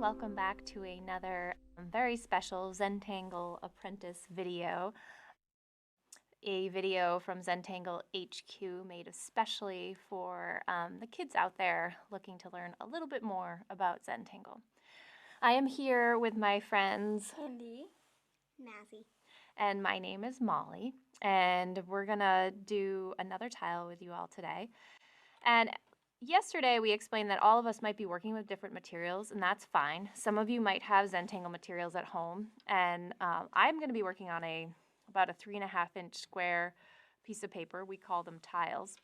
welcome back to another very special Zentangle Apprentice video. A video from Zentangle HQ made especially for the kids out there looking to learn a little bit more about Zentangle. I am here with my friends Andy, Mazzy, and my name is Molly, and we're gonna do another tile with you all today. And yesterday we explained that all of us might be working with different materials, and that's fine. Some of you might have Zentangle materials at home, and I'm going to be working on about a 3.5-inch square piece of paper. We call them tiles,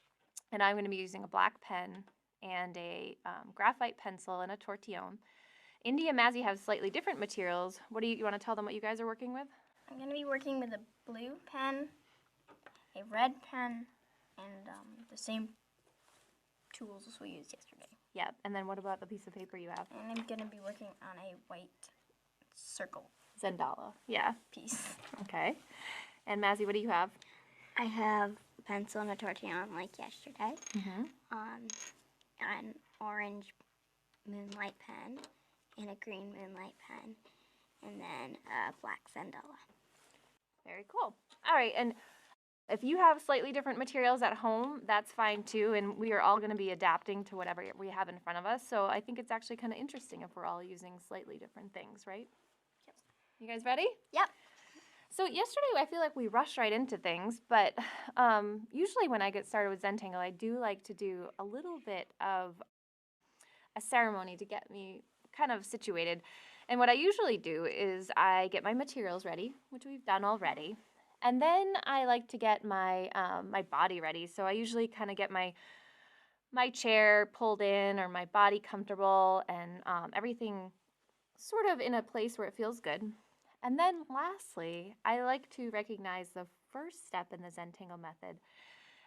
and I'm going to be using a black pen and a graphite pencil and a tortillon. Indy and Mazzy have slightly different materials. What do you want to tell them what you guys are working with? I'm going to be working with a blue pen, a red pen, and the same tools as we used yesterday. Yeah, and then what about the piece of paper you have? And I'm going to be working on a white circle Zendala, yeah. piece. Okay. And Mazzy, what do you have? I have a pencil and a tortillon like yesterday. Mm-hmm. An orange moonlight pen and a green moonlight pen, and then a black Zendala. Very cool. All right, and if you have slightly different materials at home, that's fine too, and we are all going to be adapting to whatever we have in front of us, so I think it's actually kind of interesting if we're all using slightly different things, right? Yep. You guys ready? Yep. So yesterday I feel like we rushed right into things, but usually when I get started with Zentangle, I do like to do a little bit of a ceremony to get me kind of situated. And what I usually do is I get my materials ready, which we've done already, and then I like to get my my body ready. So I usually kind of get my chair pulled in or my body comfortable and everything sort of in a place where it feels good. And then lastly, I like to recognize the first step in the Zentangle method,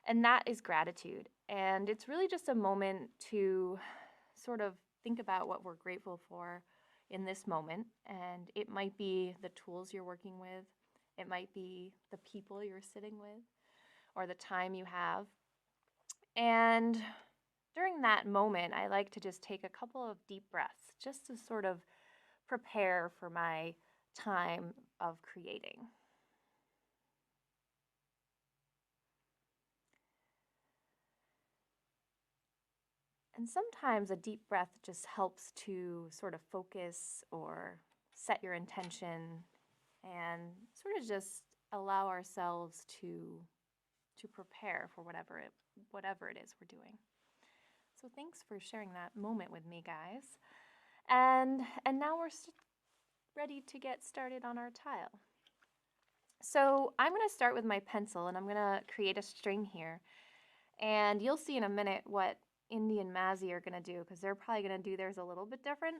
and that is gratitude. And it's really just a moment to sort of think about what we're grateful for in this moment. And it might be the tools you're working with, it might be the people you're sitting with, or the time you have. And during that moment, I like to just take a couple of deep breaths just to sort of prepare for my time of creating. And sometimes a deep breath just helps to sort of focus or set your intention and sort of just allow ourselves to prepare for whatever it is we're doing. So thanks for sharing that moment with me, guys. And now we're ready to get started on our tile. So I'm going to start with my pencil, and I'm going to create a string here. And you'll see in a minute what Indy and Mazzy are going to do, because they're probably going to do theirs a little bit different.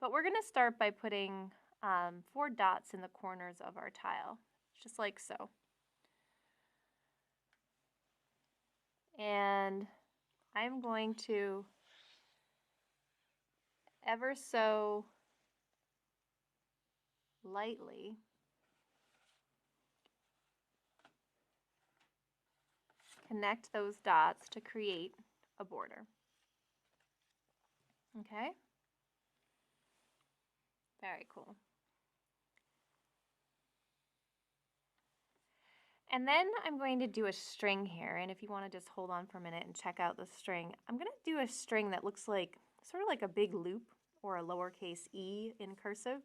But we're going to start by putting 4 dots in the corners of our tile, just like so. And I'm going to ever so lightly connect those dots to create a border. Okay? Very cool. And then I'm going to do a string here, and if you want to just hold on for a minute and check out the string, I'm going to do a string that looks like sort of like a big loop or a lowercase e in cursive.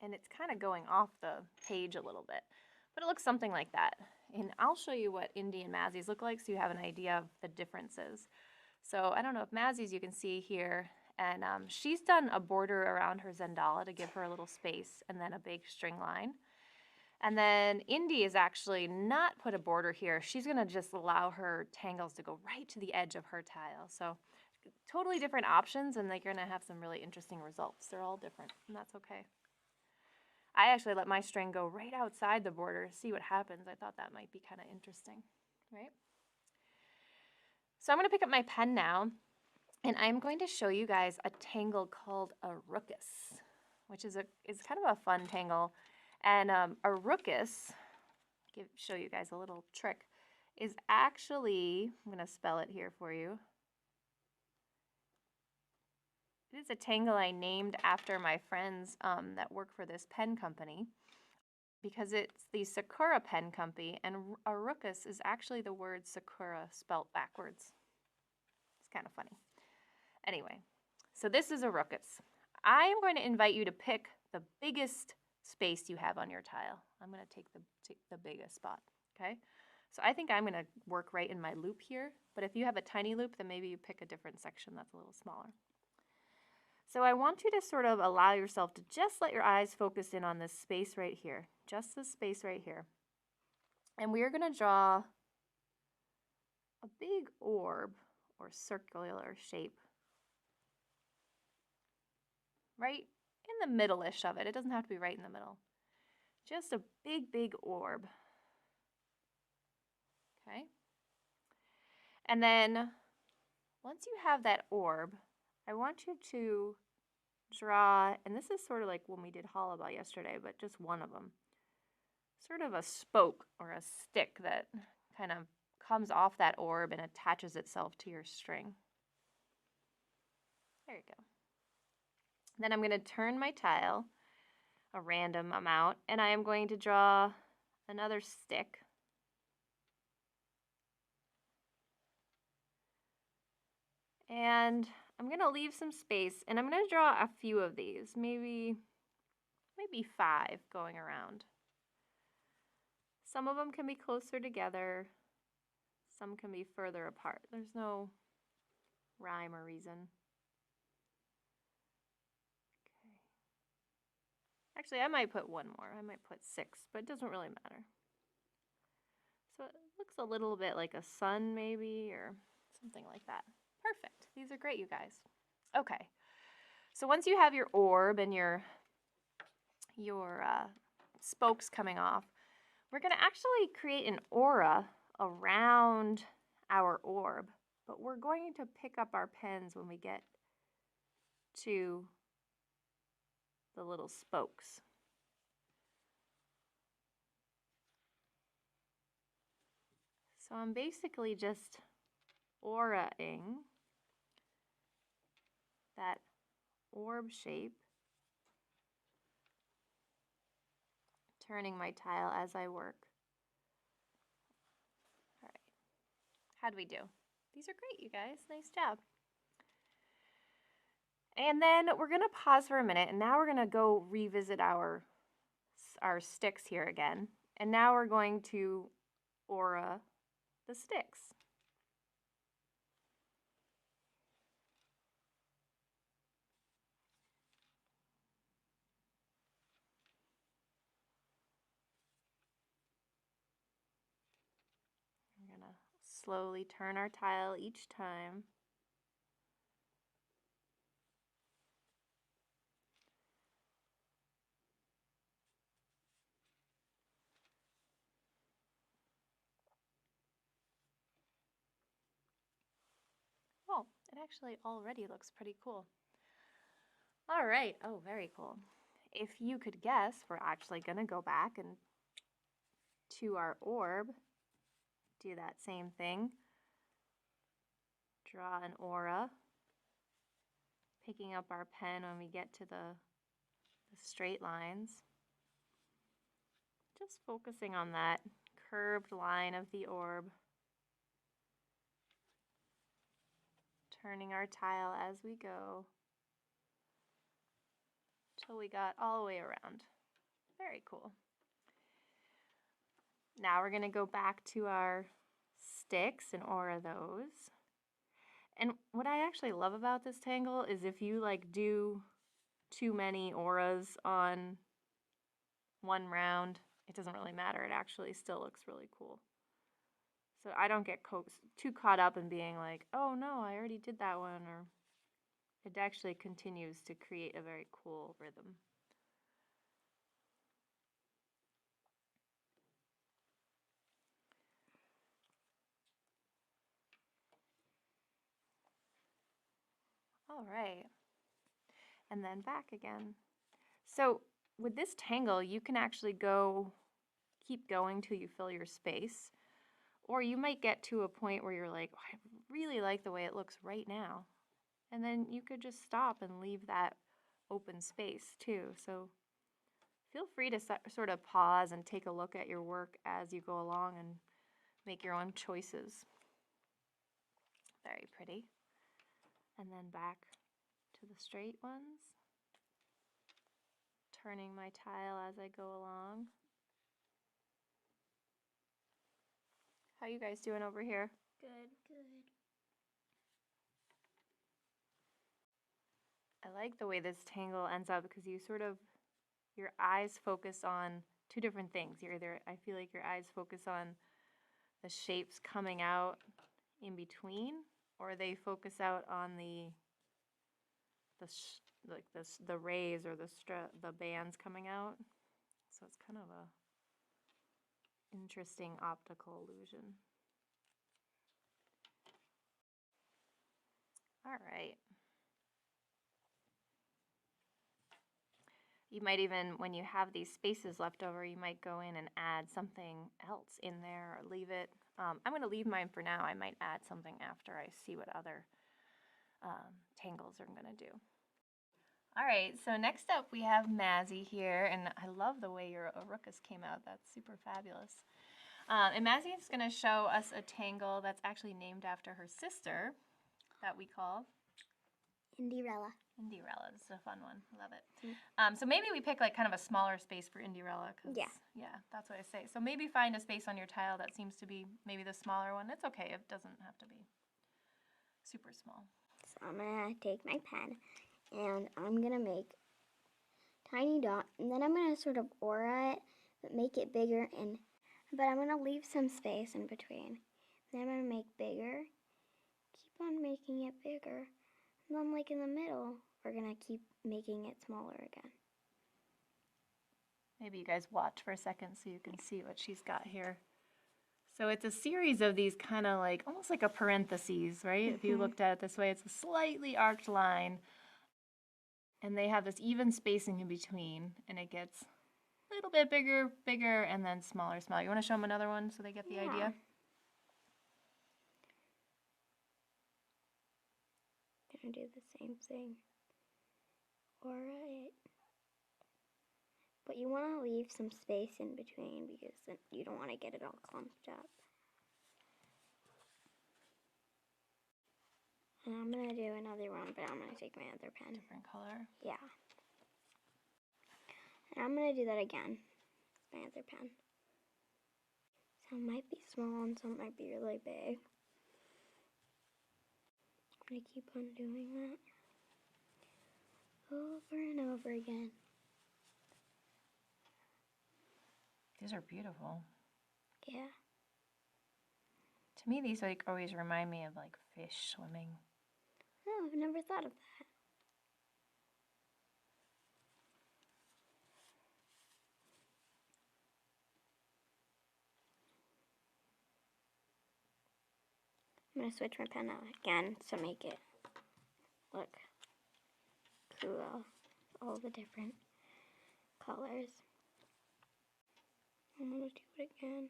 And it's kind of going off the page a little bit, but it looks something like that. And I'll show you what Indy and Mazzy's look like so you have an idea of the differences. So I don't know if Mazzy's you can see here, and she's done a border around her Zendala to give her a little space and then a big string line. And then Indy is actually not put a border here. She's going to just allow her tangles to go right to the edge of her tile. So totally different options, and they're going to have some really interesting results. They're all different, and that's okay. I actually let my string go right outside the border to see what happens. I thought that might be kind of interesting, right? So I'm going to pick up my pen now, and I'm going to show you guys a tangle called a rookus, which is kind of a fun tangle. And a rookus, show you guys a little trick, is actually, I'm going to spell it here for you. It It is a tangle I named after my friends that work for this pen company because it's the Sakura Pen Company, and Arucus is actually the word Sakura spelt backwards. It's kind of funny. Anyway, so this is Arucus. I am going to invite you to pick the biggest space you have on your tile. I'm going to take the biggest spot, okay? So I think I'm going to work right in my loop here, but if you have a tiny loop, then maybe you pick a different section that's a little smaller. So I want you to sort of allow yourself to just let your eyes focus in on this space right here, just this space right here. And we are going to draw a big orb or circular shape right in the middle-ish of it. It doesn't have to be right in the middle. Just a big, big orb. Okay? And then once you have that orb, I want you to draw, and this is sort of like when we did Hollabah yesterday, but just one of them. Sort of a spoke or a stick that kind of comes off that orb and attaches itself to your string. There you go. Then I'm going to turn my tile a random amount, and I am going to draw another stick. And I'm going to leave some space, and I'm going to draw a few of these, maybe 5 going around. Some of them can be closer together, some can be further apart. There's no rhyme or reason. Okay. Actually, I might put one more. I might put 6, but it doesn't really matter. So it looks a little bit like a sun maybe, or something like that. Perfect. These are great, you guys. Okay. So once you have your orb and your spokes coming off, we're going to actually create an aura around our orb, but we're going to pick up our pens when we get to the little spokes. So I'm basically just auraing that orb shape, turning my tile as I work. All right. How'd we do? These are great, you guys. Nice job. And then we're going to pause for a minute, and now we're going to go revisit our sticks here again. And now we're going to aura the sticks. We're going to slowly turn our tile each time. Oh, it actually already looks pretty cool. All right. Oh, very cool. If you could guess, we're actually going to go back and to our orb, do that same thing. Draw an aura, picking up our pen when we get to the straight lines. Just focusing on that curved line of the orb. Turning our tile as we go till we got all the way around. Very cool. Now we're going to go back to our sticks and aura those. And what I actually love about this tangle is if you like do too many auras on one round, it doesn't really matter. It actually still looks really cool. So I don't get too caught up in being like, oh no, I already did that one, or it actually continues to create a very cool rhythm. All right. And then back again. So with this tangle, you can actually keep going till you fill your space. Or you might get to a point where you're like, oh, I really like the way it looks right now. And then you could just stop and leave that open space too. So feel free to sort of pause and take a look at your work as you go along and make your own choices. Very pretty. And then back to the straight ones. Turning my tile as I go along. How you guys doing over here? Good. Good. I like the way this tangle ends up because you sort of, your eyes focus on two different things. I feel like your eyes focus on the shapes coming out in between, or they focus out on the rays or the bands coming out. So it's kind of a interesting optical illusion. All right. You might even, when you have these spaces left over, you might go in and add something else in there or leave it. I'm going to leave mine for now. I might add something after I see what other tangles I'm going to do. All right, so next up we have Mazzy here, and I love the way your Arucus came out. That's super fabulous. And Mazzy is going to show us a tangle that's actually named after her sister that we call Indirella. Indirella. This is a fun one. Love it. So maybe we pick like kind of a smaller space for Indirella. Yeah. Yeah, that's what I say. So maybe find a space on your tile that seems to be maybe the smaller one. It's okay. It doesn't have to be super small. So I'm going to take my pen and I'm going to make tiny dot, and then I'm going to sort of aura it, but make it bigger, but I'm going to leave some space in between. Then I'm going to make bigger, keep on making it bigger, and then like in the middle, we're going to keep making it smaller again. Maybe you guys watch for a second so you can see what she's got here. So it's a series of these kind of like, almost like a parentheses, right? If you looked at it this way, it's a slightly arched line. And they have this even spacing in between, and it gets a little bit bigger, bigger, and then smaller, smaller. You want to show them another one so they get the idea? Gonna do the same thing. Aura it. But you want to leave some space in between because then you don't want to get it all clumped up. And I'm going to do another one, but I'm going to take my other pen. Different color. Yeah. And I'm going to do that again. My other pen. Some might be small and some might be really big. I'm going to keep on doing that over and over again. These are beautiful. Yeah. To me, these like always remind me of like fish swimming. Oh, I've never thought of that. I'm going to switch my pen out again to make it look cool. All the different colors. I'm going to do it again.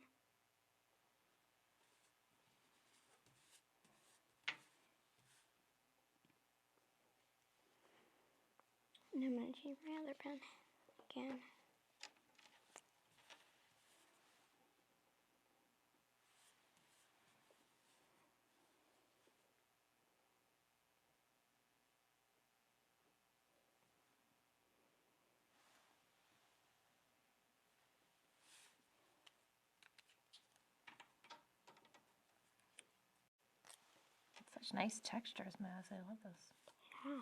And I'm going to change my other pen again. Such nice textures, Maz. I love this. Yeah.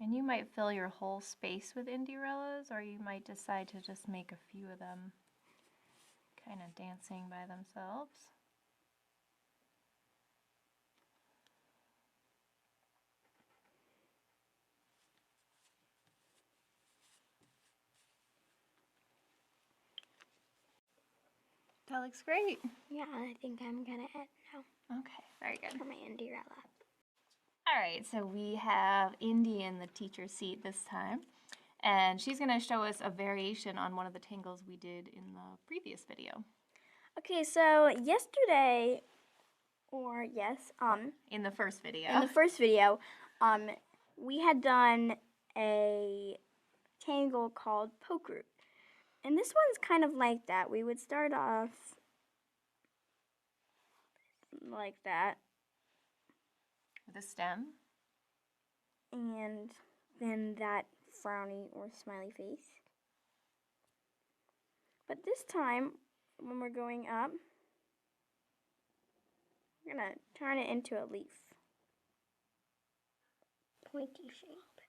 And you might fill your whole space with Indirellas, or you might decide to just make a few of them kind of dancing by themselves. That looks great. Yeah, I think I'm going to add now Okay, very good. for my Indirella. All right, so we have Indy in the teacher seat this time, and she's going to show us a variation on one of the tangles we did in the previous video. Okay, so yesterday Or yes, In the first video. in the first video, we had done a tangle called poke root. And this one's kind of like that. We would start off like that, With a stem. and then that frowny or smiley face. But this time, when we're going up, we're gonna turn it into a leaf. Pointy shape.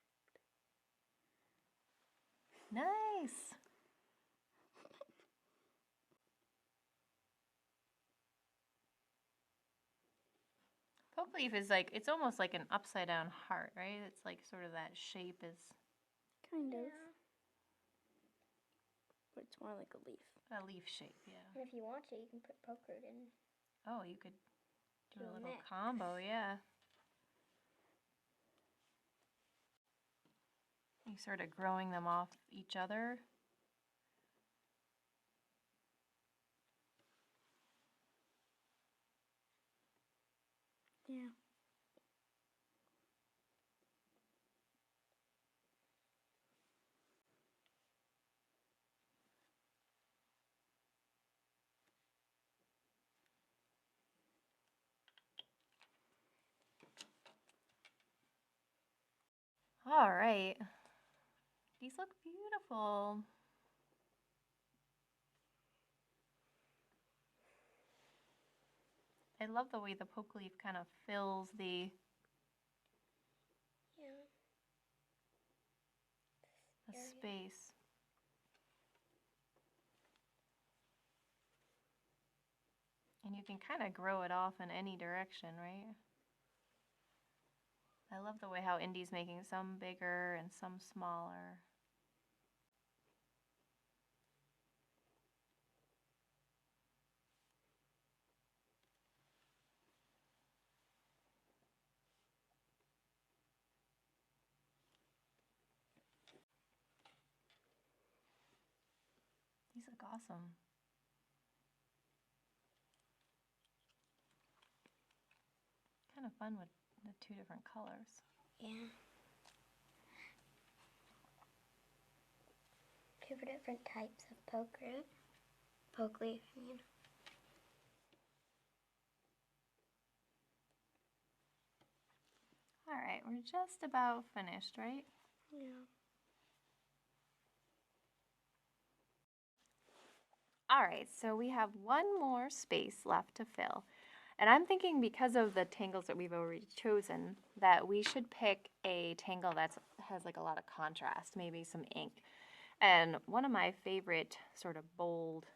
Nice. Poke leaf is like, it's almost like an upside down heart, right? It's like sort of that shape is Kind of. But it's more like a leaf. a leaf shape, yeah. And if you want to, you can put poke root in. Oh, you could do Do a a little mix. combo, yeah. You sort of growing them off each other. Yeah. All right. These look beautiful. I love the way the poke leaf kind of fills the Yeah. Area. space. And you can kind of grow it off in any direction, right? I love the way how Indy's making some bigger and some smaller. These look awesome. Kind of fun with the two different colors. Yeah. Two different types of poke root. Poke leaf, I mean. All right, we're just about finished, right? Yeah. All right, so we have one more space left to fill. And I'm thinking because of the tangles that we've already chosen, that we should pick a tangle that has like a lot of contrast, maybe some ink. And one of my favorite sort of bold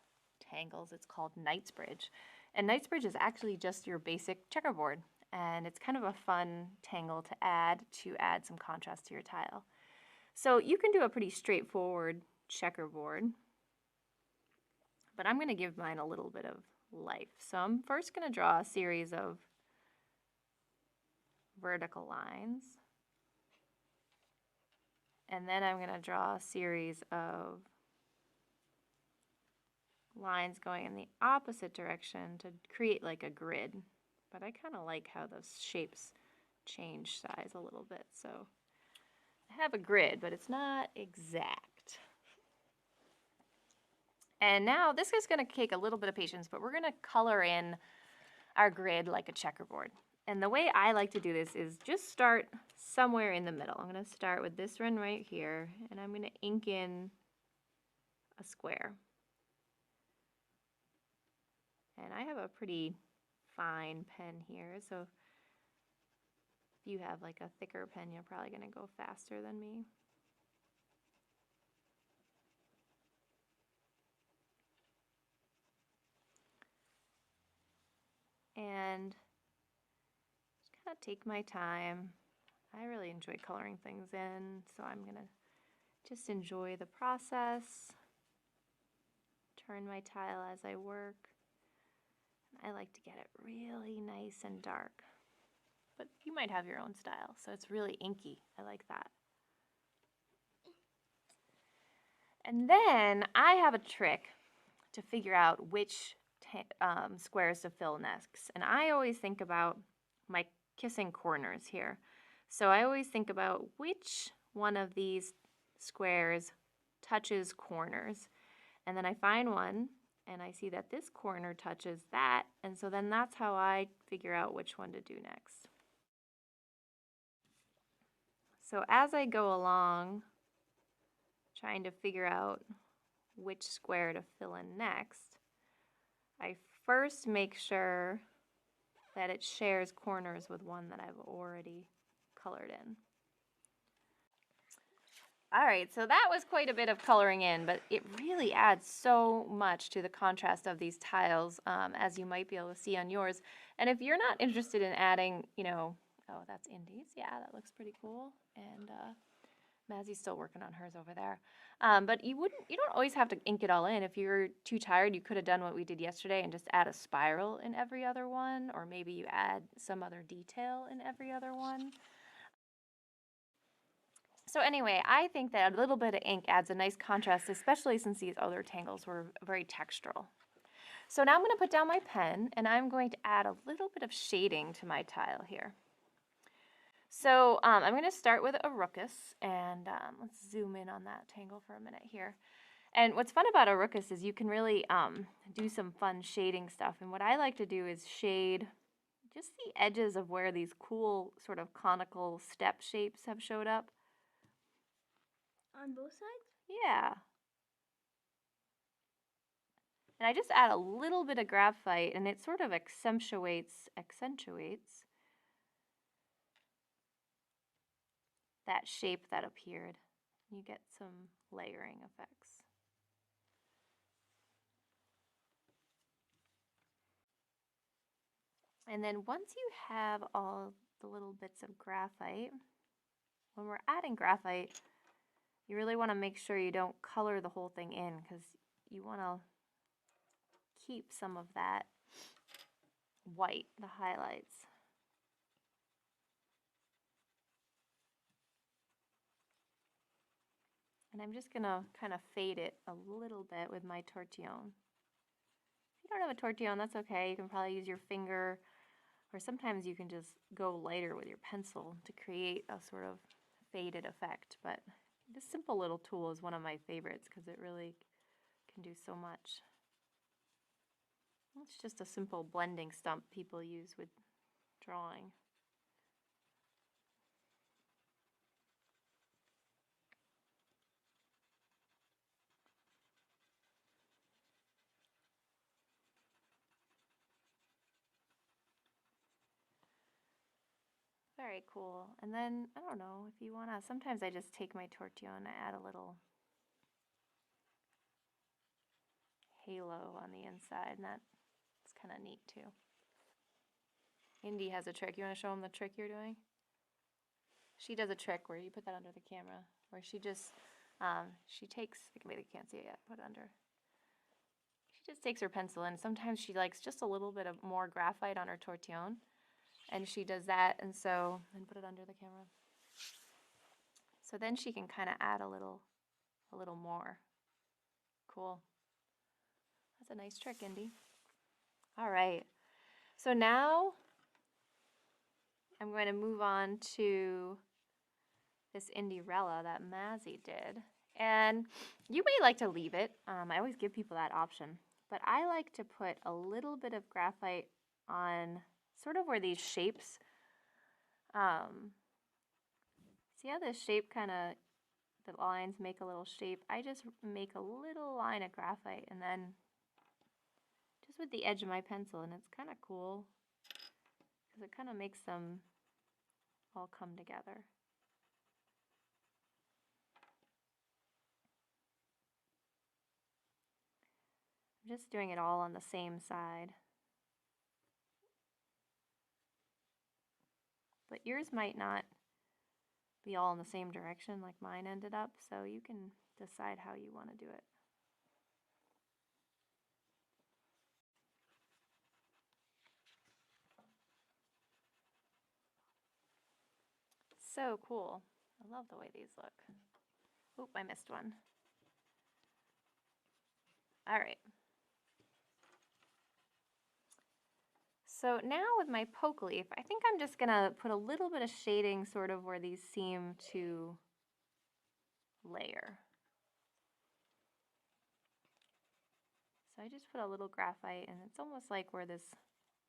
tangles, it's called Knightsbridge. And Knightsbridge is actually just your basic checkerboard. And it's kind of a fun tangle to add some contrast to your tile. So you can do a pretty straightforward checkerboard, but I'm going to give mine a little bit of life. So I'm first going to draw a series of vertical lines. And then I'm going to draw a series of lines going in the opposite direction to create like a grid. But I kind of like how those shapes change size a little bit. So I have a grid, but it's not exact. And now this is going to take a little bit of patience, but we're going to color in our grid like a checkerboard. And the way I like to do this is just start somewhere in the middle. I'm going to start with this one right here, and I'm going to ink in a square. And I have a pretty fine pen here, so if you have like a thicker pen, you're probably going to go faster than me. And just kind of take my time. I really enjoy coloring things in, so I'm going to just enjoy the process, turn my tile as I work. I like to get it really nice and dark, but you might have your own style, so it's really inky. I like that. And then I have a trick to figure out which squares to fill next. And I always think about my kissing corners here. So I always think about which one of these squares touches corners. And then I find one and I see that this corner touches that. And so then that's how I figure out which one to do next. So as I go along, trying to figure out which square to fill in next, I first make sure that it shares corners with one that I've already colored in. All right, so that was quite a bit of coloring in, but it really adds so much to the contrast of these tiles, as you might be able to see on yours. And if you're not interested in adding, oh, that's Indy's. Yeah, that looks pretty cool. And Mazzy's still working on hers over there. But you don't always have to ink it all in. If you're too tired, you could have done what we did yesterday and just add a spiral in every other one, or maybe you add some other detail in every other one. So anyway, I think that a little bit of ink adds a nice contrast, especially since these other tangles were very textural. So now I'm going to put down my pen and I'm going to add a little bit of shading to my tile here. So I'm going to start with a rookus, and let's zoom in on that tangle for a minute here. And what's fun about a rookus is you can really do some fun shading stuff. And what I like to do is shade just the edges of where these cool sort of conical step shapes have showed up. On both sides? Yeah. And I just add a little bit of graphite, and it sort of accentuates that shape that appeared. You get some layering effects. And then once you have all the little bits of graphite, when we're adding graphite, you really want to make sure you don't color the whole thing in, because you want to keep some of that white, the highlights. And I'm just going to kind of fade it a little bit with my tortillon. If you don't have a tortillon, that's okay. You can probably use your finger, or sometimes you can just go lighter with your pencil to create a sort of faded effect. But this simple little tool is one of my favorites because it really can do so much. It's just a simple blending stump people use with drawing. Very cool. And then, I don't know, if you want to, sometimes I just take my tortillon and add a little halo on the inside, and that's kind of neat too. Indy has a trick. You want to show him the trick you're doing? She does a trick where you put that under the camera, where she just, she takes, maybe they can't see it yet, put it under. She just takes her pencil, and sometimes she likes just a little bit of more graphite on her tortillon, and she does that, and so, then put it under the camera. So then she can kind of add a little more. Cool. That's a nice trick, Indy. All right. So now I'm going to move on to this Indyrella that Mazzy did. And you may like to leave it. I always give people that option. But I like to put a little bit of graphite on sort of where these shapes, see how this shape kind of, the lines make a little shape? I just make a little line of graphite and then just with the edge of my pencil, and it's kind of cool because it kind of makes them all come together. I'm just doing it all on the same side. But yours might not be all in the same direction like mine ended up, so you can decide how you want to do it. So cool. I love the way these look. Oop, I missed one. All right. So now with my poke leaf, I think I'm just gonna put a little bit of shading sort of where these seem to layer. So I just put a little graphite, and it's almost like where this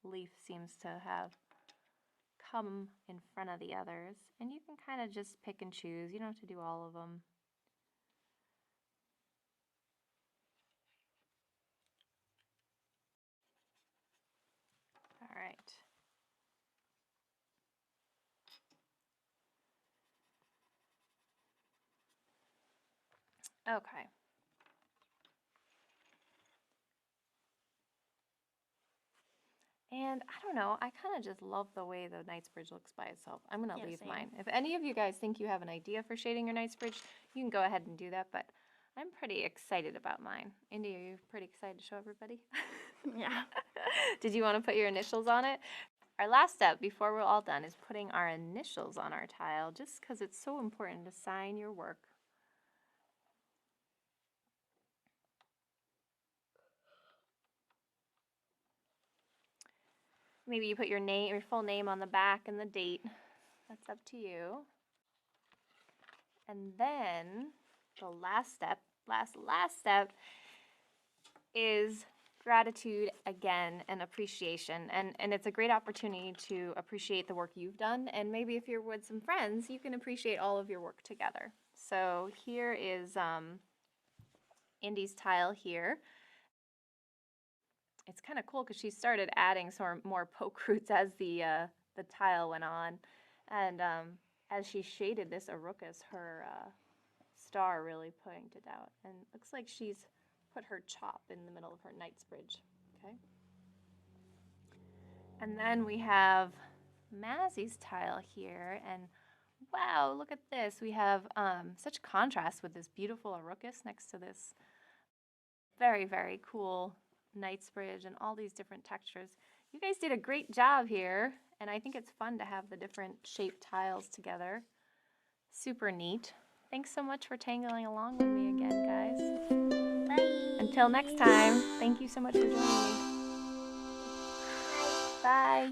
leaf seems to have come in front of the others. And you can kind of just pick and choose. You don't have to do all of them. All right. Okay. And I don't know, I kind of just love the way the Knightsbridge looks by itself. I'm going to Yeah, leave same. mine. If any of you guys think you have an idea for shading your Knightsbridge, you can go ahead and do that, but I'm pretty excited about mine. Indy, are you pretty excited to show everybody? Yeah. Did you want to put your initials on it? Our last step before we're all done is putting our initials on our tile, just because it's so important to sign your work. Maybe you put your name, your full name on the back and the date. That's up to you. And then the last step, last step is gratitude again and appreciation. And it's a great opportunity to appreciate the work you've done. And maybe if you're with some friends, you can appreciate all of your work together. So here is Indy's tile here. It's kind of cool because she started adding some more poke roots as the tile went on. And as she shaded this Araucus, her star really pointed out. And it looks like she's put her chop in the middle of her Knightsbridge. Okay. And then we have Mazzie's tile here. And wow, look at this. We have such contrast with this beautiful Araucus next to this very, very cool Knightsbridge and all these different textures. You guys did a great job here, and I think it's fun to have the different shaped tiles together. Super neat. Thanks so much for tangling along with me again, guys. Bye. Until next time, thank you so much for joining me. Bye.